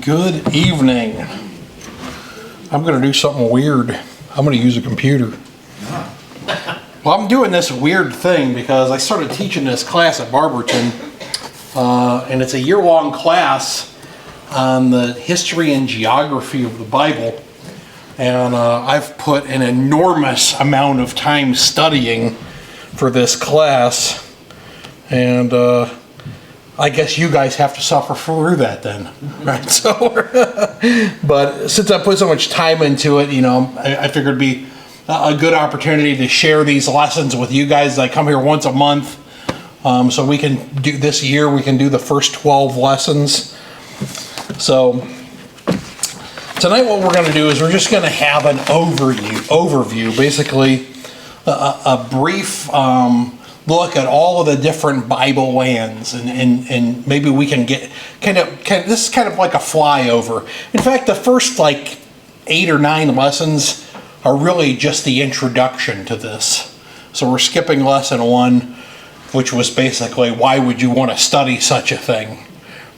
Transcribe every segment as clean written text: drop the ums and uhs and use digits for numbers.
Good evening. I'm going to do something weird. I'm going to use a computer. Well, I'm doing this weird thing because I started teaching this class at Barberton, and it's a year-long class on the history and geography of the Bible. And I've put an enormous amount of time studying for this class, and I guess you guys have to suffer through that then, right? So, but since I put so much time into it, I figured it'd be a good opportunity to share these lessons with you guys. I come here once a month, so we can do this year. We can do the first 12 lessons. So tonight, what we're going to do is we're just going to have an overview, basically a brief look at all of the different Bible lands, and maybe we can get kind of this is kind of like a flyover. In fact, the first 8 or 9 lessons are really just the introduction to this. So we're skipping lesson 1, which was basically why would you want to study such a thing,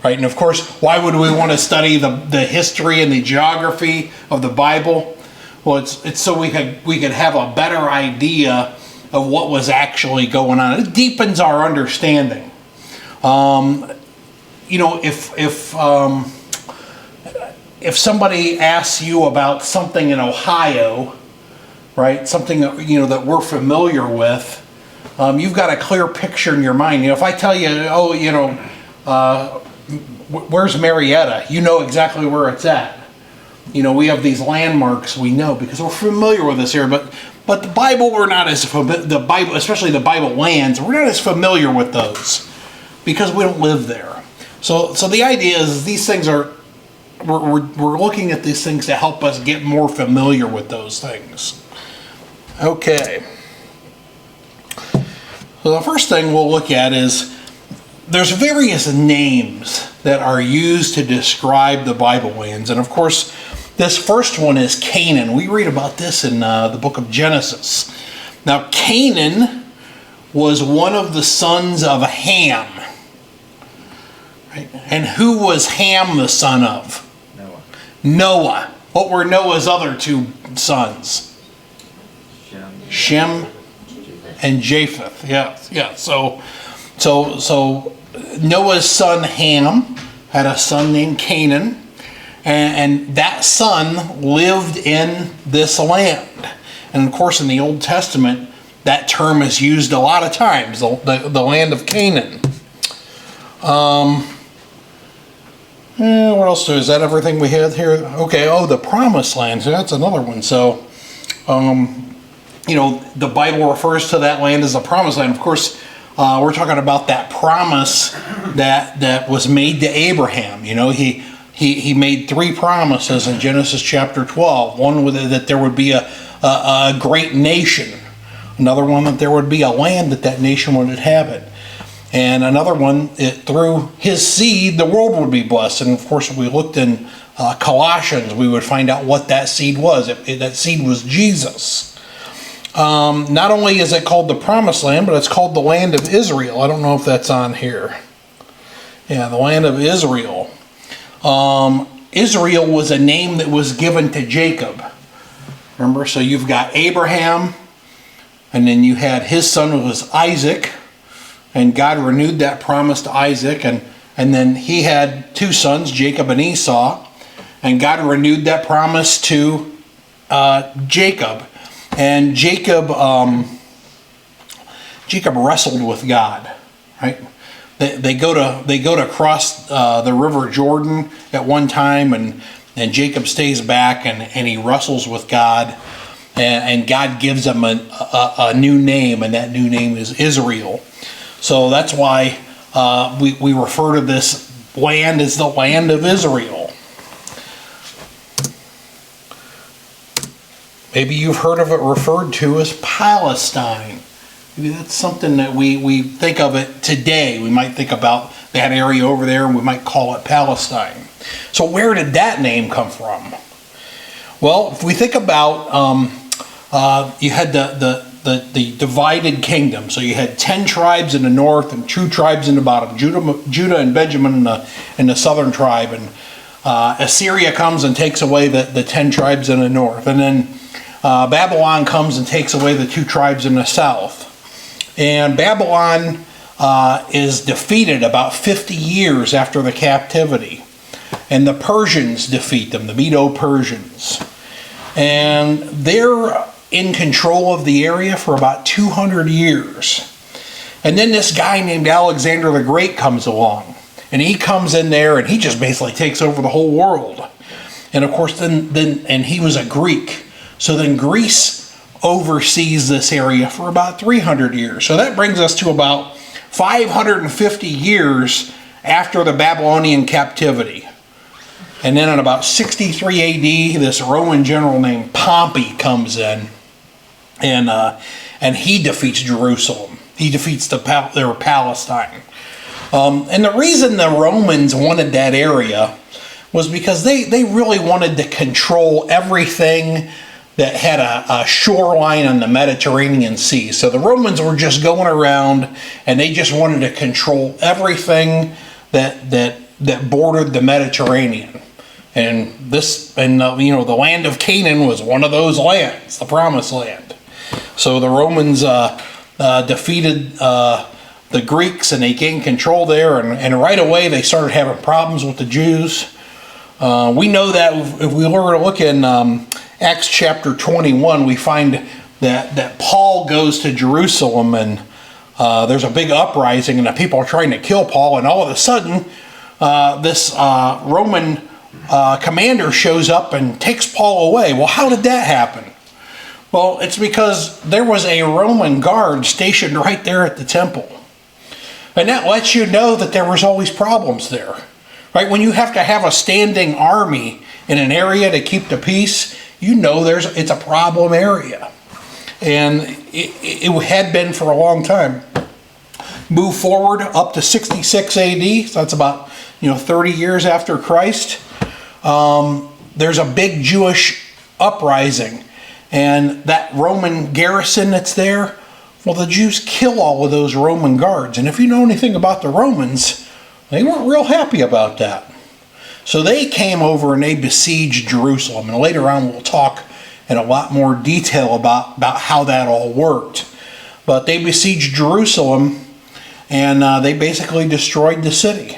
right? And of course, why would we want to study the history and the geography of the Bible? Well, it's so we could have a better idea of what was actually going on. It deepens our understanding. If somebody asks you about something in Ohio, right, something that we're familiar with, you've got a clear picture in your mind. If I tell you, where's Marietta? You know exactly where it's at. We have these landmarks we know because we're familiar with this area, but the Bible, we're not as especially the Bible lands, we're not as familiar with those because we don't live there. So the idea is these things are, we're looking at these things to help us get more familiar with those things. Okay. So the first thing we'll look at is there's various names that are used to describe the Bible lands, and of course, this first one is Canaan. We read about this in the book of Genesis. Now, Canaan was one of the sons of Ham. Right? And who was Ham the son of? Noah. What were Noah's other 2 sons? Shem and Japheth. Yeah. So Noah's son Ham had a son named Canaan. And that son lived in this land. And of course, in the Old Testament, that term is used a lot of times, the land of Canaan. What else is that? Everything we had here? Okay, the Promised Land. So that's another one. So, the Bible refers to that land as the Promised Land. Of course, we're talking about that promise that was made to Abraham. He made 3 promises in Genesis chapter 12. One was that there would be a great nation. Another one that there would be a land that nation would inhabit. And another one, through his seed, the world would be blessed. And of course, if we looked in Colossians, we would find out what that seed was. That seed was Jesus. Not only is it called the Promised Land, but it's called the land of Israel. I don't know if that's on here. Yeah, the land of Israel. Israel was a name that was given to Jacob. Remember, so you've got Abraham, and then you had his son was Isaac, and God renewed that promise to Isaac, and then he had 2 sons, Jacob and Esau, and God renewed that promise to Jacob. And Jacob wrestled with God, right? They go to cross the river Jordan at one time, and Jacob stays back and he wrestles with God, and God gives him a new name, and that new name is Israel. So that's why we refer to this land as the land of Israel. Maybe you've heard of it referred to as Palestine. Maybe that's something that we think of it today. We might think about that area over there, and we might call it Palestine. So where did that name come from? Well, if we think about, you had the divided kingdom. So you had 10 tribes in the north and 2 tribes in the bottom. Judah and Benjamin in the southern tribe. And Assyria comes and takes away the 10 tribes in the north. And then Babylon comes and takes away the 2 tribes in the south. And Babylon is defeated about 50 years after the captivity. And the Persians defeat them, the Medo-Persians. And they're in control of the area for about 200 years. And then this guy named Alexander the Great comes along. And he comes in there and he just basically takes over the whole world. And of course, and he was a Greek. So then Greece oversees this area for about 300 years. So that brings us to about 550 years after the Babylonian captivity. And then in about 63 AD, this Roman general named Pompey comes in, and he defeats Jerusalem. He defeats their Palestine. And the reason the Romans wanted that area was because they really wanted to control everything that had a shoreline on the Mediterranean Sea. So the Romans were just going around and they just wanted to control everything that bordered the Mediterranean. And the land of Canaan was one of those lands, the Promised Land. So the Romans defeated the Greeks and they gained control there, and right away they started having problems with the Jews. We know that if we were to look in Acts chapter 21, we find that Paul goes to Jerusalem, and there's a big uprising, and the people are trying to kill Paul, and all of a sudden this Roman commander shows up and takes Paul away. Well, how did that happen? Well, it's because there was a Roman guard stationed right there at the temple. And that lets you know that there was always problems there. Right? When you have to have a standing army in an area to keep the peace, you know it's a problem area. And it had been for a long time. Move forward up to 66 AD, so that's about 30 years after Christ. There's a big Jewish uprising. And that Roman garrison that's there, well, the Jews kill all of those Roman guards. And if you know anything about the Romans, they weren't real happy about that. So they came over and they besieged Jerusalem. And later on we'll talk in a lot more detail about how that all worked. But they besieged Jerusalem and they basically destroyed the city.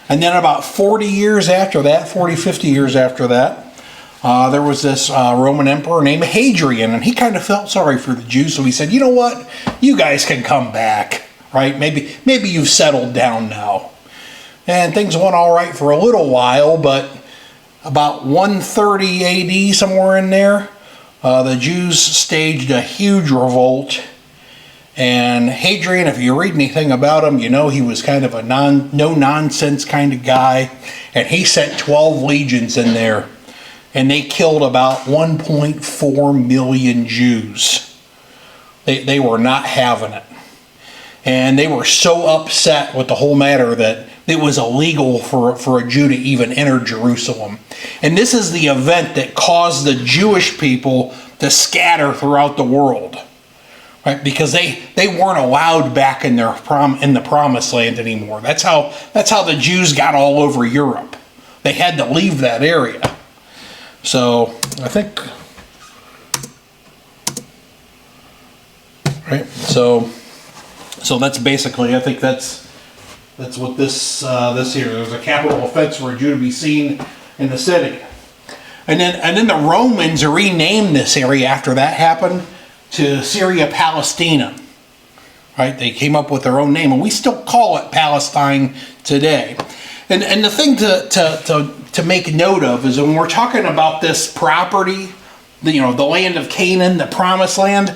And then about 40 years after that, 50 years after that, there was this Roman emperor named Hadrian, and he kind of felt sorry for the Jews, so he said, you know what, you guys can come back, right? Maybe you've settled down now. And things went all right for a little while, but about 130 AD, somewhere in there, the Jews staged a huge revolt. And Hadrian, if you read anything about him, you know he was kind of a no-nonsense kind of guy, and he sent 12 legions in there. And they killed about 1.4 million Jews. They were not having it. And they were so upset with the whole matter that it was illegal for a Jew to even enter Jerusalem. And this is the event that caused the Jewish people to scatter throughout the world. Right? Because they weren't allowed back in the Promised Land anymore. That's how the Jews got all over Europe. They had to leave that area. So I think, right? So that's basically, I think that's what this here. There's a capital offense for a Jew to be seen in the city, and then the Romans renamed this area after that happened to Syria Palestina. Right? They came up with their own name, and we still call it Palestine today. And the thing to make note of is when we're talking about this property, the land of Canaan, the Promised Land,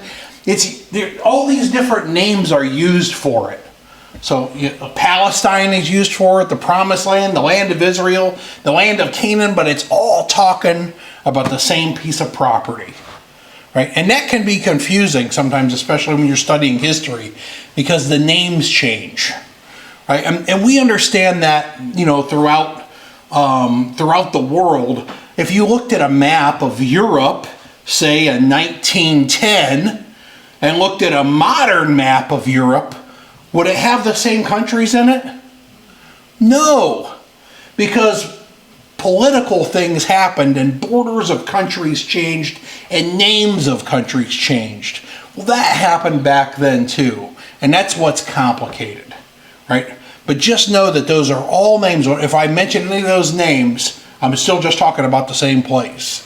all these different names are used for it. So Palestine is used for it, the Promised Land, the land of Israel, the land of Canaan, but it's all talking about the same piece of property. Right? And that can be confusing sometimes, especially when you're studying history, because the names change. Right? And we understand that, throughout the world. If you looked at a map of Europe, say in 1910, and looked at a modern map of Europe, would it have the same countries in it? No, because political things happened and borders of countries changed and names of countries changed. Well, that happened back then too. And that's what's complicated, right? But just know that those are all names. If I mention any of those names, I'm still just talking about the same place.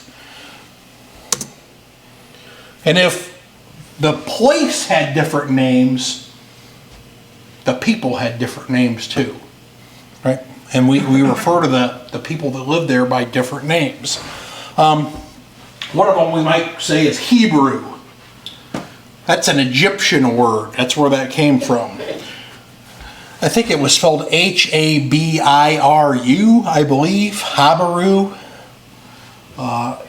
And if the place had different names, the people had different names too, right? And we refer to the people that live there by different names. One of them we might say is Hebrew. That's an Egyptian word. That's where that came from. I think it was spelled Habiru, I believe. Habiru.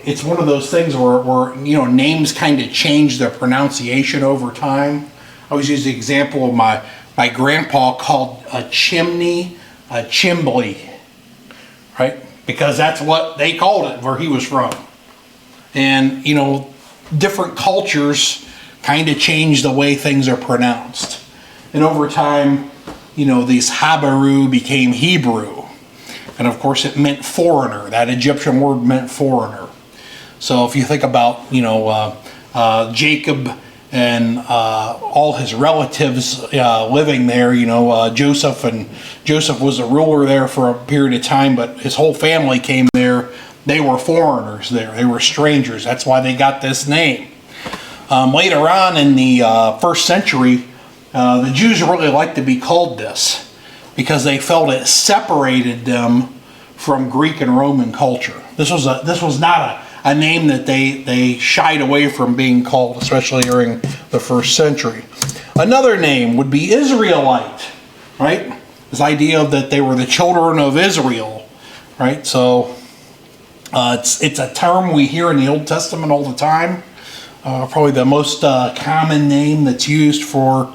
It's one of those things where names kind of change their pronunciation over time. I always use the example of my grandpa called a chimney a chimbly, right? Because that's what they called it where he was from. And different cultures kind of change the way things are pronounced. And over time, these Habiru became Hebrew. And of course it meant foreigner. That Egyptian word meant foreigner. So if you think about, Jacob and all his relatives living there, Joseph was a ruler there for a period of time, but his whole family came there. They were foreigners there. They were strangers. That's why they got this name. Later on in the first century, the Jews really liked to be called this because they felt it separated them from Greek and Roman culture. This was not a name that they shied away from being called, especially during the first century. Another name would be Israelite, right? This idea that they were the children of Israel, right? So it's a term we hear in the Old Testament all the time. Probably the most common name that's used for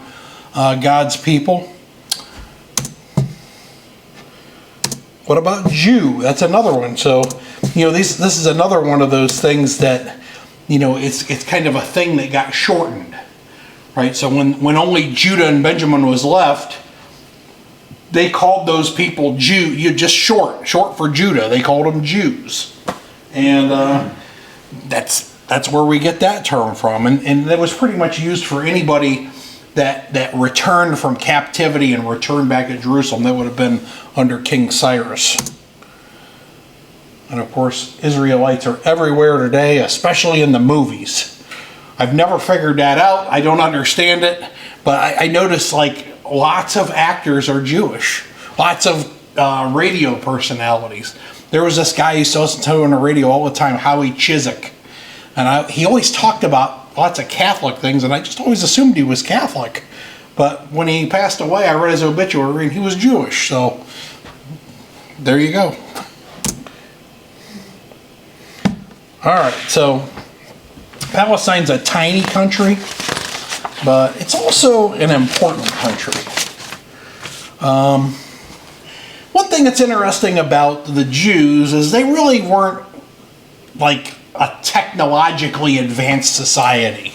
God's people. What about Jew? That's another one. So, this is another one of those things that, it's kind of a thing that got shortened, right? So when only Judah and Benjamin was left, they called those people Jew. Just short for Judah. They called them Jews, and that's where we get that term from. And that was pretty much used for anybody that returned from captivity and returned back to Jerusalem. That would have been under King Cyrus. And of course, Israelites are everywhere today, especially in the movies. I've never figured that out. I don't understand it, but I notice lots of actors are Jewish. Lots of radio personalities. There was this guy I used to listen to on the radio all the time, Howie Chiswick. And he always talked about lots of Catholic things, and I just always assumed he was Catholic. But when he passed away, I read his obituary, and he was Jewish. So there you go. All right, so Palestine's a tiny country, but it's also an important country. One thing that's interesting about the Jews is they really weren't like a technologically advanced society.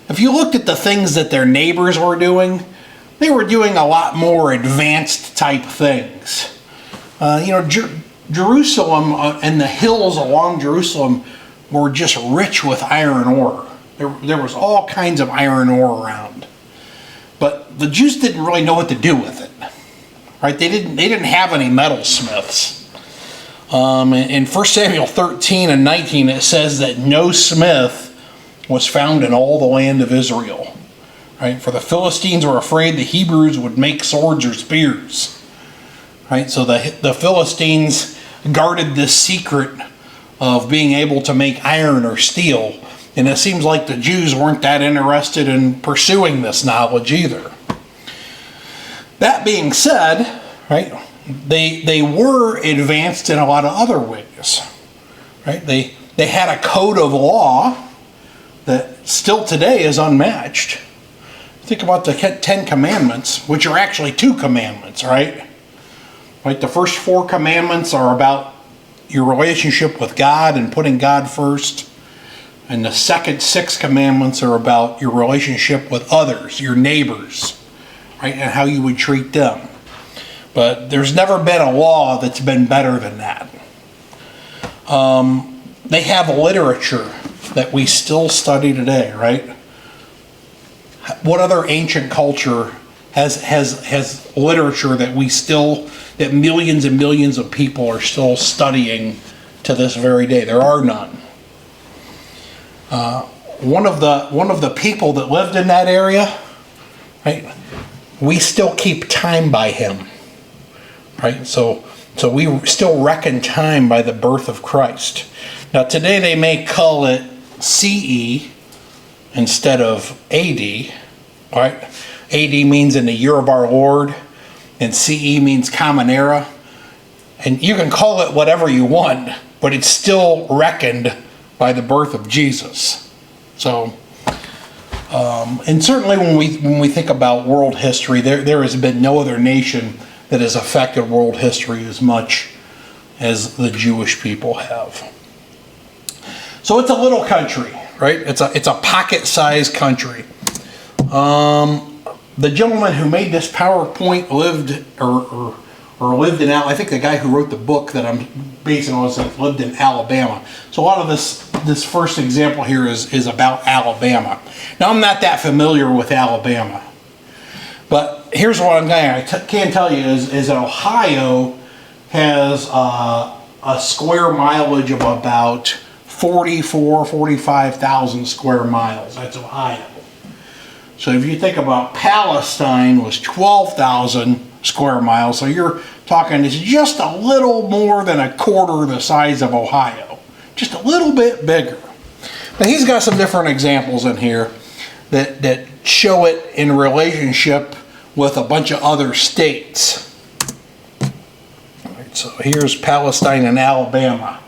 If you looked at the things that their neighbors were doing, they were doing a lot more advanced type things. Jerusalem and the hills along Jerusalem were just rich with iron ore. There was all kinds of iron ore around. But the Jews didn't really know what to do with it. Right? They didn't have any metalsmiths. In 1 Samuel 13 and 19 it says that no smith was found in all the land of Israel. Right? For the Philistines were afraid the Hebrews would make swords or spears. Right? So the Philistines guarded this secret of being able to make iron or steel. And it seems like the Jews weren't that interested in pursuing this knowledge either. That being said, right, they were advanced in a lot of other ways. Right? They had a code of law that still today is unmatched. Think about the 10 Commandments, which are actually 2 commandments, right? Right, the first 4 commandments are about your relationship with God and putting God first. And the second 6 commandments are about your relationship with others, your neighbors, right, and how you would treat them. But there's never been a law that's been better than that. They have literature that we still study today, right? What other ancient culture has literature that that millions and millions of people are still studying to this very day? There are none. One of the people that lived in that area, right? We still keep time by him, right? So we still reckon time by the birth of Christ. Now today they may call it CE instead of AD, right? AD means in the year of our Lord, and CE means Common Era. And you can call it whatever you want, but it's still reckoned by the birth of Jesus. So, and certainly when we think about world history, there has been no other nation that has affected world history as much as the Jewish people have. So it's a little country, right? It's a pocket-sized country. The gentleman who made this PowerPoint lived in, I think the guy who wrote the book that I'm basing on lived in Alabama. So a lot of this first example here is about Alabama. Now I'm not that familiar with Alabama, but here's what I can tell you is that Ohio has a square mileage of about 45,000 square miles. That's Ohio. So if you think about Palestine was 12,000 square miles, so you're talking it's just a little more than a quarter the size of Ohio, just a little bit bigger. But he's got some different examples in here that show it in relationship with a bunch of other states. All right, so here's Palestine and Alabama.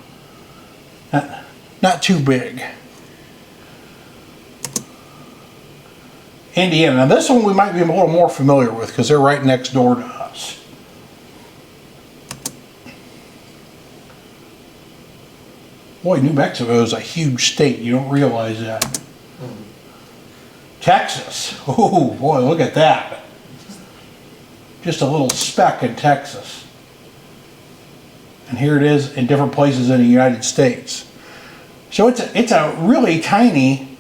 Not too big. Indiana. Now this one we might be a little more familiar with because they're right next door to us. Boy, New Mexico is a huge state. You don't realize that. Texas. Oh boy, look at that. Just a little speck in Texas. And here it is in different places in the United States. So it's a really tiny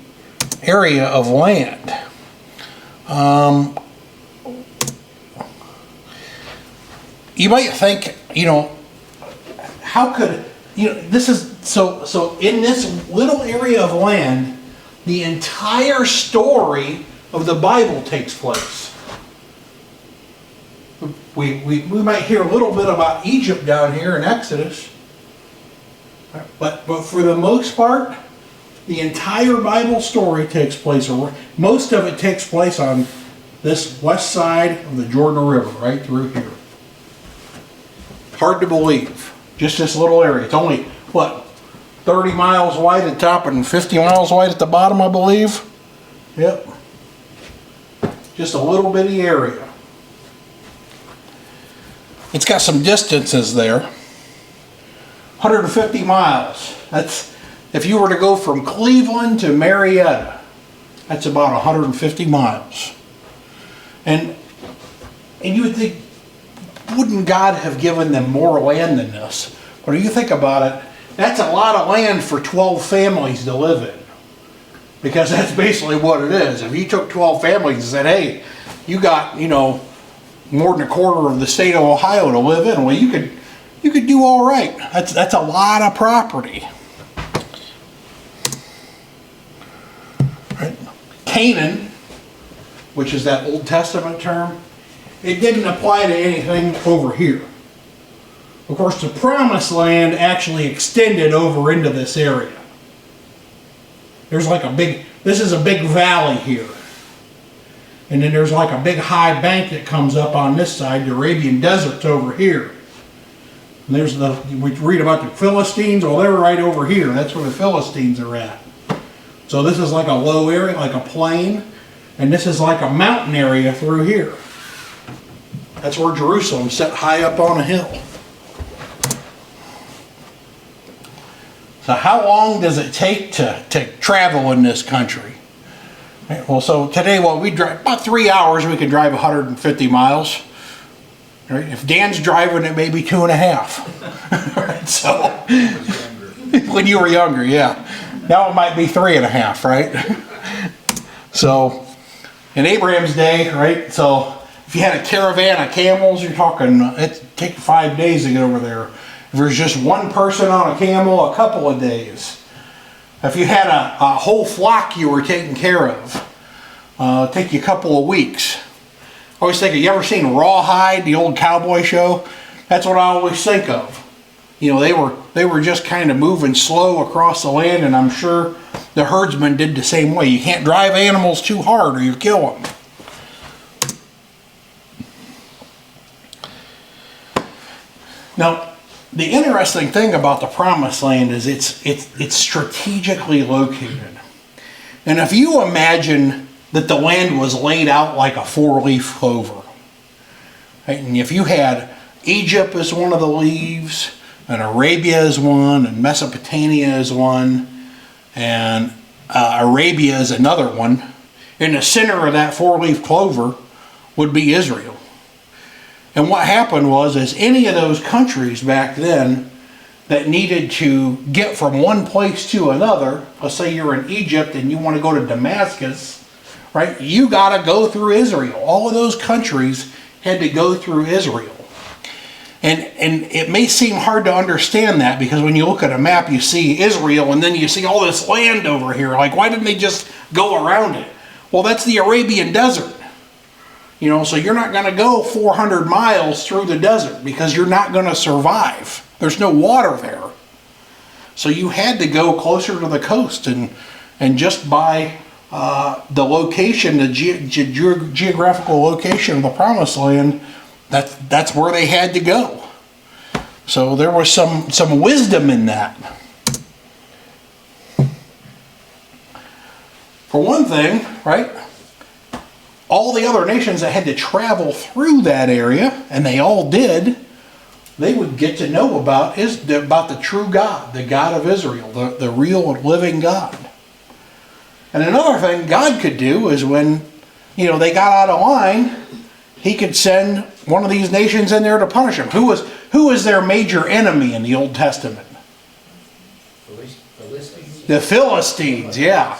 area of land. You might think, how could, this is, so in this little area of land, the entire story of the Bible takes place. We might hear a little bit about Egypt down here in Exodus, but for the most part, the entire Bible story takes place, or most of it takes place on this west side of the Jordan River, right through here. Hard to believe. Just this little area. It's only, 30 miles wide at the top and 50 miles wide at the bottom, I believe. Yep. Just a little bitty area. It's got some distances there. 150 miles. That's, if you were to go from Cleveland to Marietta, that's about 150 miles. And you would think, wouldn't God have given them more land than this? But if you think about it, that's a lot of land for 12 families to live in. Because that's basically what it is. If you took 12 families and said, hey, you got, more than a quarter of the state of Ohio to live in, well, you could do all right. That's a lot of property. Right? Canaan, which is that Old Testament term, it didn't apply to anything over here. Of course, the Promised Land actually extended over into this area. There's like this is a big valley here. And then there's like a big high bank that comes up on this side. The Arabian Desert's over here. And we read about the Philistines. Well, they're right over here. That's where the Philistines are at. So this is like a low area, like a plain. And this is like a mountain area through here. That's where Jerusalem's set high up on a hill. So how long does it take to travel in this country? Right, well, so today, we drive about 3 hours. We can drive 150 miles. Right? If Dan's driving, it may be 2.5. Right, so When you were younger, yeah. Now it might be 3.5, right? So, in Abraham's day, right? So, if you had a caravan of camels, you're talking, it'd take 5 days to get over there. If there's just one person on a camel, a couple of days. If you had a whole flock you were taking care of, it'd take you a couple of weeks. I always think, have you ever seen Rawhide, the old cowboy show? That's what I always think of. You know, they were just kind of moving slow across the land, and I'm sure the herdsmen did the same way. You can't drive animals too hard or you kill them. Now, the interesting thing about the Promised Land is it's strategically located. And if you imagine that the land was laid out like a 4-leaf clover, right? And if you had Egypt as one of the leaves, and Arabia is one, and Mesopotamia is one, and Arabia is another one. In the center of that 4-leaf clover would be Israel. And what happened was, is any of those countries back then that needed to get from one place to another, let's say you're in Egypt and you want to go to Damascus, right? You got to go through Israel. All of those countries had to go through Israel. And it may seem hard to understand that, because when you look at a map, you see Israel and then you see all this land over here. Like, why didn't they just go around it? Well, that's the Arabian desert. You know, so you're not going to go 400 miles through the desert because you're not going to survive. There's no water there. So you had to go closer to the coast, and just by the location, the geographical location of the Promised Land, that's where they had to go. So there was some wisdom in that. For one thing, right, all the other nations that had to travel through that area, and they all did, they would get to know about the true God, the God of Israel, the real and living God. And another thing God could do is, when they got out of line, he could send one of these nations in there to punish them. Who was their major enemy in the Old Testament? Philistines. The Philistines, yeah.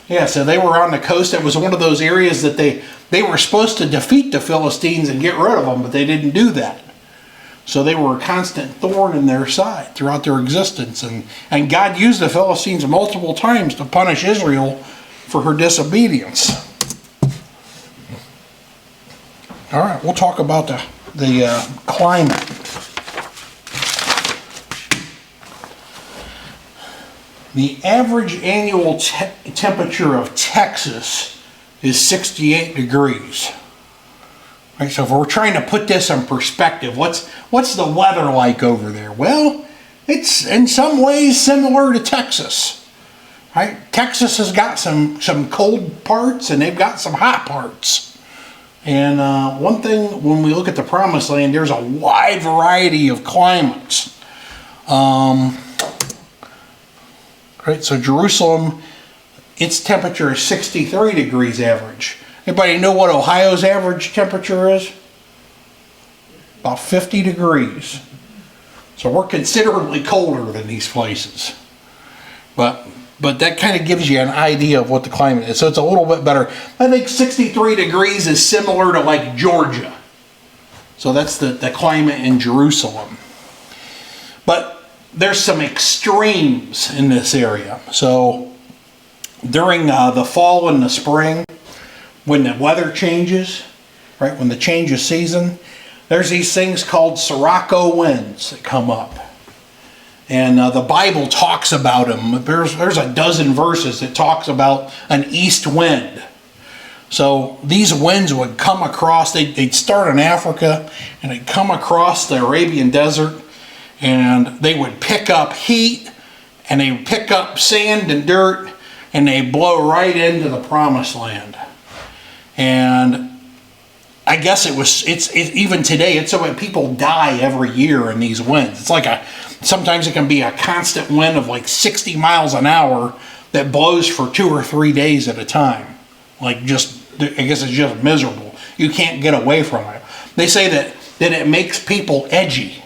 Yeah, so they were on the coast. It was one of those areas that they were supposed to defeat the Philistines and get rid of them, but they didn't do that. So they were a constant thorn in their side throughout their existence. And God used the Philistines multiple times to punish Israel for her disobedience. All right, we'll talk about the climate. The average annual temperature of Texas is 68 degrees. Right, so if we're trying to put this in perspective, what's the weather like over there? Well, it's in some ways similar to Texas. Right? Texas has got some cold parts, and they've got some hot parts. And one thing, when we look at the Promised Land, there's a wide variety of climates. Right, so Jerusalem, its temperature is 63 degrees average. Anybody know what Ohio's average temperature is? About 50 degrees. So we're considerably colder than these places. But that kind of gives you an idea of what the climate is. So it's a little bit better. I think 63 degrees is similar to like Georgia. So that's the climate in Jerusalem. But there's some extremes in this area. So during the fall and the spring, when the weather changes, right, when the change of season, there's these things called Sirocco winds that come up. And the Bible talks about them. There's a dozen verses that talks about an east wind. So these winds would come across, they'd start in Africa, and they'd come across the Arabian desert, and they would pick up heat, and they would pick up sand and dirt, and they blow right into the Promised Land. And I guess it's even today, it's so that people die every year in these winds. It's like sometimes it can be a constant wind of like 60 miles an hour that blows for 2 or 3 days at a time. Like I guess it's just miserable. You can't get away from it. They say that it makes people edgy.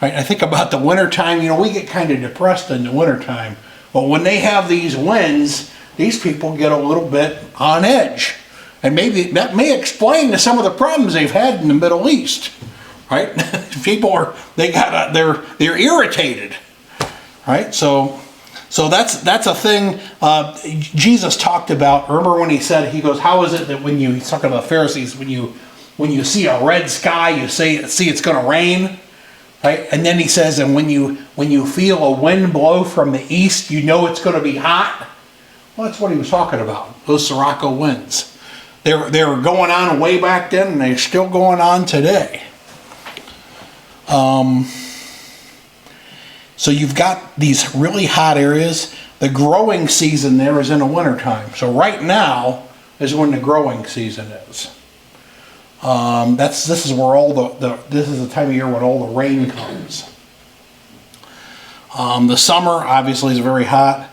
Right? I think about the wintertime, we get kind of depressed in the wintertime. Well, when they have these winds, these people get a little bit on edge. And maybe that may explain to some of the problems they've had in the Middle East. Right? People they're irritated. Right? So that's a thing Jesus talked about. Remember when he goes, how is it that he's talking about the Pharisees, when you see a red sky, you see it's going to rain, right? And then he says, and when you feel a wind blow from the east, you know it's going to be hot. Well, that's what he was talking about. Those Sirocco winds. They were going on way back then, and they're still going on today. So you've got these really hot areas. The growing season there is in the wintertime. So right now is when the growing season is. This is where this is the time of year when all the rain comes. The summer obviously is very hot.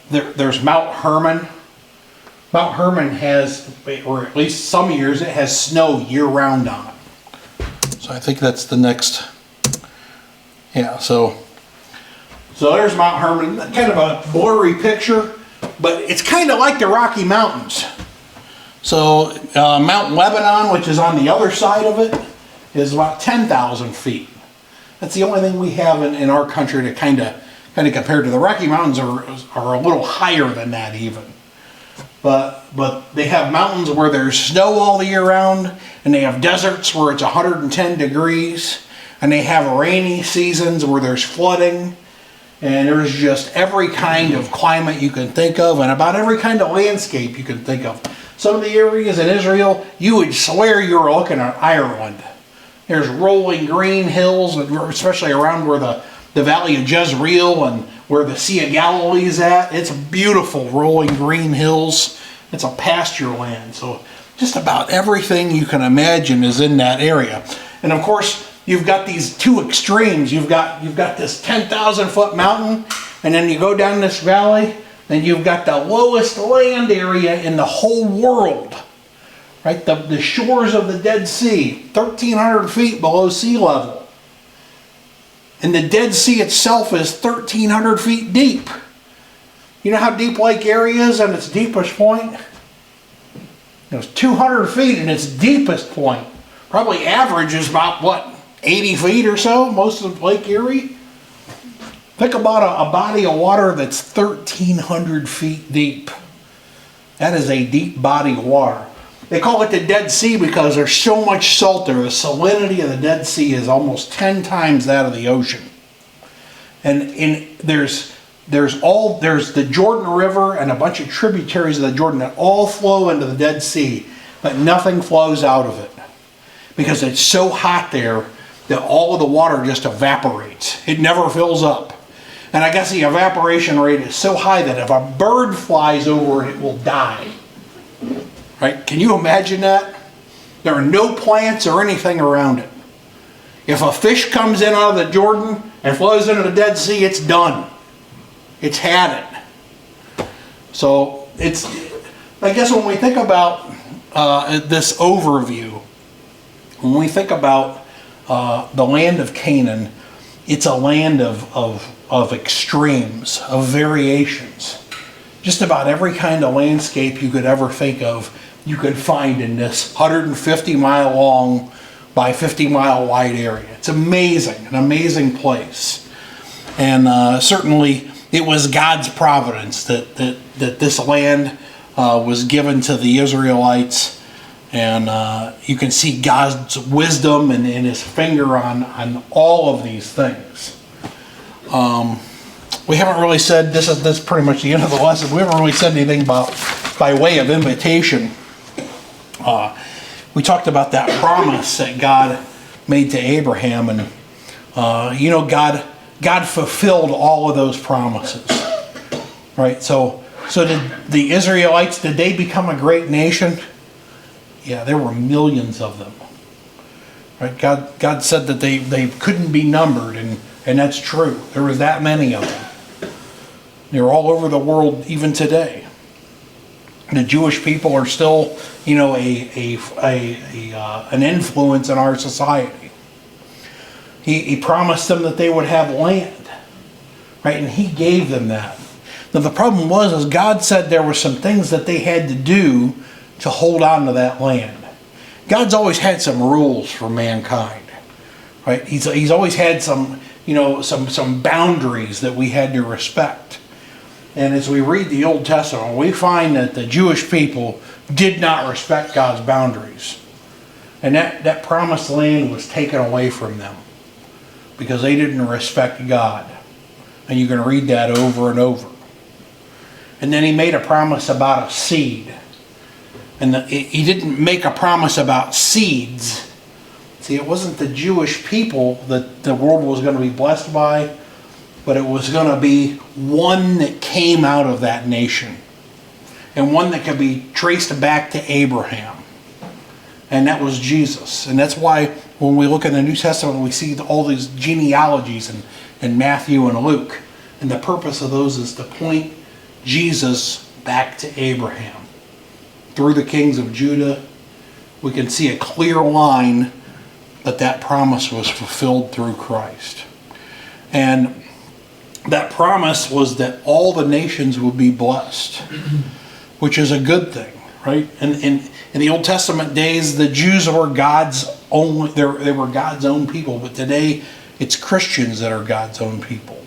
There's Mount Hermon. Mount Hermon has, or at least some years, it has snow year-round on it. So I think that's the next. Yeah. So there's Mount Hermon, kind of a blurry picture, but it's kind of like the Rocky Mountains. So Mount Lebanon, which is on the other side of it, is about 10,000 feet. That's the only thing we have in our country to kind of compare to. The Rocky Mountains are a little higher than that even. But they have mountains where there's snow all the year round, and they have deserts where it's 110 degrees, and they have rainy seasons where there's flooding. And there's just every kind of climate you can think of, and about every kind of landscape you can think of. Some of the areas in Israel, you would swear you were looking at Ireland. There's rolling green hills, especially around where the Valley of Jezreel and where the Sea of Galilee is at. It's beautiful rolling green hills. It's a pasture land. So just about everything you can imagine is in that area. And of course, you've got these two extremes. You've got this 10,000 foot mountain, and then you go down this valley, and you've got the lowest land area in the whole world. Right? The shores of the Dead Sea, 1,300 feet below sea level. And the Dead Sea itself is 1,300 feet deep. You know how deep Lake Erie is at its deepest point? It's 200 feet in its deepest point. Probably average is about, 80 feet or so, most of Lake Erie. Think about a body of water that's 1,300 feet deep. That is a deep body of water. They call it the Dead Sea because there's so much salt there. The salinity of the Dead Sea is almost 10 times that of the ocean. And there's the Jordan River and a bunch of tributaries of the Jordan that all flow into the Dead Sea, but nothing flows out of it because it's so hot there that all of the water just evaporates. It never fills up. And I guess the evaporation rate is so high that if a bird flies over it, it will die. Right? Can you imagine that? There are no plants or anything around it. If a fish comes in out of the Jordan and flows into the Dead Sea, it's done. It's had it. So I guess when we think about this overview, when we think about the land of Canaan, it's a land of extremes, of variations. Just about every kind of landscape you could ever think of, you could find in this 150 mile long by 50 mile wide area. It's amazing, an amazing place. And certainly it was God's providence that this land was given to the Israelites. And you can see God's wisdom and his finger on all of these things. We haven't really said, this is pretty much the end of the lesson. We haven't really said anything about by way of invitation. We talked about that promise that God made to Abraham, and God fulfilled all of those promises. Right? So did the Israelites, did they become a great nation? Yeah, there were millions of them. Right? God said that they couldn't be numbered, and that's true. There was that many of them. They're all over the world even today. The Jewish people are still, an influence in our society. He promised them that they would have land, right? And he gave them that. Now the problem was God said there were some things that they had to do to hold on to that land. God's always had some rules for mankind, right? He's always had some, some boundaries that we had to respect. And as we read the Old Testament, we find that the Jewish people did not respect God's boundaries. And that promised land was taken away from them because they didn't respect God. And you can read that over and over. And then he made a promise about a seed. And he didn't make a promise about seeds. See, it wasn't the Jewish people that the world was going to be blessed by, but it was going to be one that came out of that nation. And one that could be traced back to Abraham. And that was Jesus. And that's why when we look in the New Testament, we see all these genealogies in Matthew and Luke. And the purpose of those is to point Jesus back to Abraham. Through the kings of Judah, we can see a clear line that promise was fulfilled through Christ. And that promise was that all the nations would be blessed, which is a good thing, right? And in the Old Testament days, the Jews were God's own, they were God's own people, but today it's Christians that are God's own people.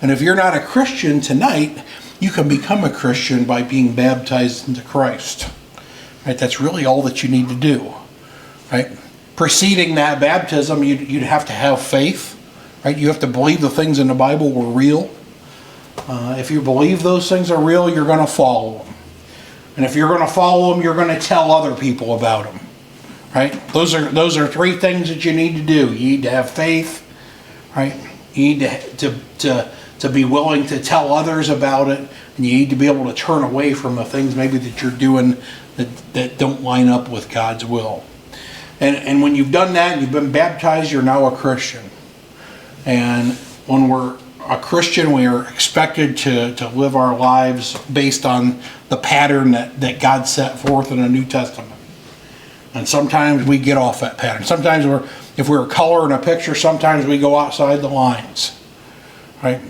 And if you're not a Christian tonight, you can become a Christian by being baptized into Christ. Right? That's really all that you need to do. Right? Preceding that baptism, you'd have to have faith. Right? You have to believe the things in the Bible were real. If you believe those things are real, you're going to follow them. And if you're going to follow them, you're going to tell other people about them. Right? Those are three things that you need to do. You need to have faith. Right? You need to be willing to tell others about it, and you need to be able to turn away from the things maybe that you're doing that don't line up with God's will. And when you've done that and you've been baptized, you're now a Christian. And when we're a Christian, we are expected to live our lives based on the pattern that God set forth in the New Testament. And sometimes we get off that pattern. Sometimes if we're coloring a picture, sometimes we go outside the lines. Right?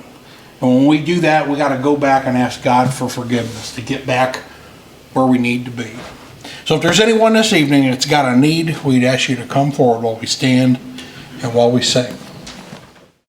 And when we do that, we got to go back and ask God for forgiveness to get back where we need to be. So if there's anyone this evening that's got a need, we'd ask you to come forward while we stand and while we sing.